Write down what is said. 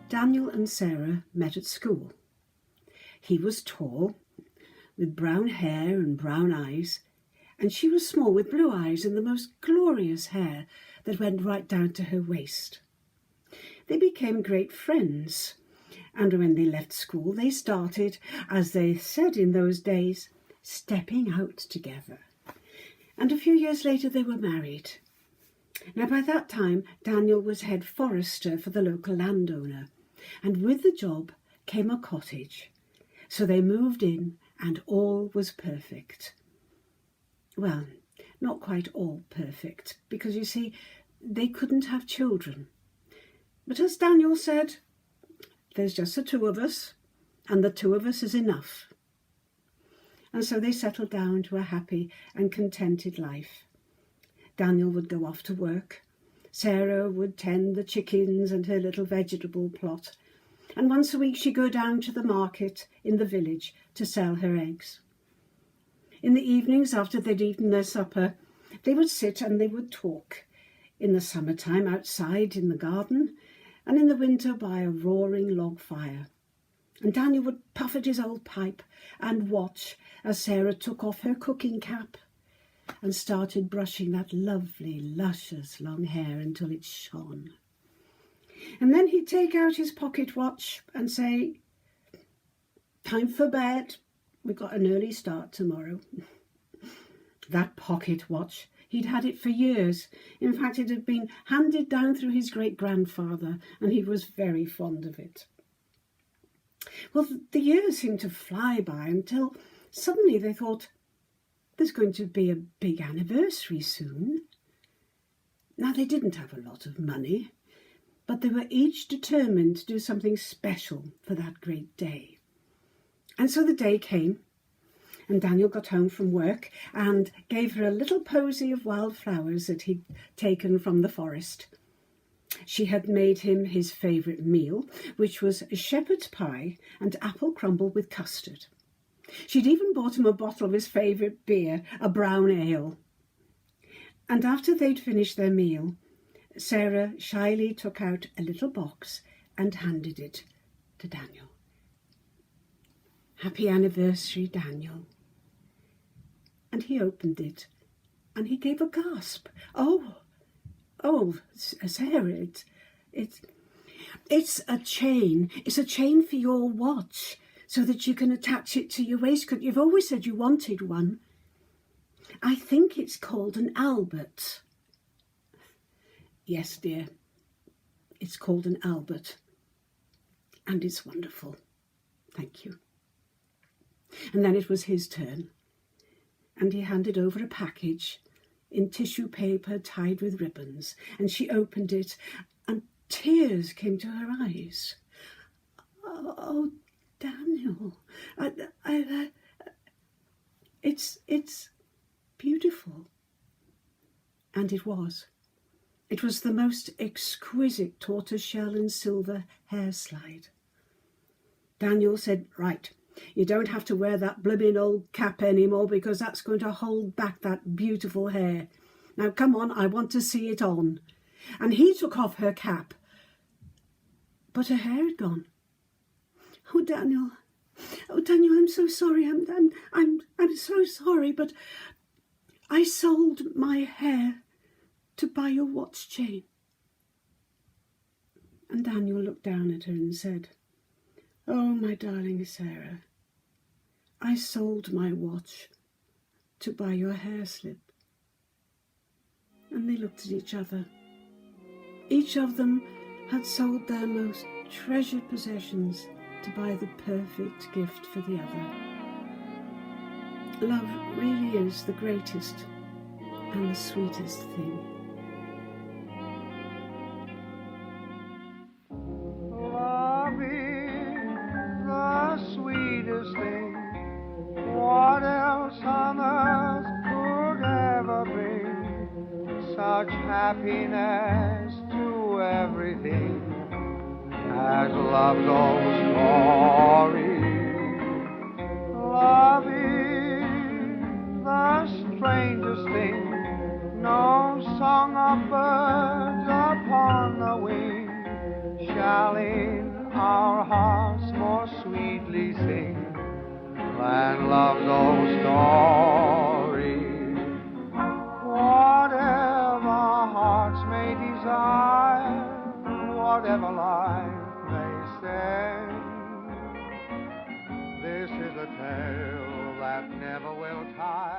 Daniel and Sarah met at school. He was tall, with brown hair and brown eyes, and she was small with blue eyes and the most glorious hair that went right down to her waist. They became great friends, and when they left school they started, as they said in those days, stepping out together. And a few years later they were married. Now by that time Daniel was head forester for the local landowner, and with the job came a cottage. So they moved in and all was perfect. Well, not quite all perfect, because you see, they couldn't have children. But as Daniel said, there's just the two of us, and the two of us is enough. And so they settled down to a happy and contented life. Daniel would go off to work. Sarah would tend the chickens and her little vegetable plot. And once a week she'd go down to the market in the village to sell her eggs. In the evenings, after they'd eaten their supper, they would sit and they would talk. In the summertime, outside in the garden, and in the winter by a roaring log fire. And Daniel would puff at his old pipe and watch as Sarah took off her cooking cap and started brushing that lovely, luscious long hair until it shone. And then he'd take out his pocket watch and say, "Time for bed. We've got an early start tomorrow." That pocket watch, he'd had it for years. In fact, it had been handed down through his great-grandfather, and he was very fond of it. Well, the years seemed to fly by until suddenly they thought, there's going to be a big anniversary soon. Now, they didn't have a lot of money, but they were each determined to do something special for that great day. And so the day came, and Daniel got home from work and gave her a little posy of wildflowers that he'd taken from the forest. She had made him his favourite meal, which was a shepherd's pie and apple crumble with custard. She'd even bought him a bottle of his favourite beer, a brown ale. And after they'd finished their meal, Sarah shyly took out a little box and handed it to Daniel. "Happy anniversary, Daniel." And he opened it, and he gave a gasp. Oh, Sarah, it's a chain. It's a chain for your watch, so that you can attach it to your waistcoat. You've always said you wanted one. I think it's called an Albert. Yes, dear, it's called an Albert, and it's wonderful. Thank you. And then it was his turn, and he handed over a package in tissue paper tied with ribbons, and she opened it, and tears came to her eyes. "Oh, Daniel, it's beautiful." And it was. It was the most exquisite tortoiseshell and silver hair slide. Daniel said, "Right, you don't have to wear that blooming old cap anymore, because that's going to hold back that beautiful hair. Now come on, I want to see it on." And he took off her cap, but her hair had gone. Oh, Daniel, I'm so sorry. I'm so sorry, but I sold my hair to buy your watch chain." And Daniel looked down at her and said, "Oh, my darling Sarah, I sold my watch to buy your hair slip." And they looked at each other. Each of them had sold their most treasured possessions to buy the perfect gift for the other. Love really is the greatest and the sweetest thing. Love is the sweetest thing. What else on earth could ever bring such happiness to everything as love's old story? Love is the strangest thing. No song of birds upon the wing shall in our hearts more sweetly sing than love's old story. Whatever hearts may desire, whatever life may send, this is a tale that never will tire.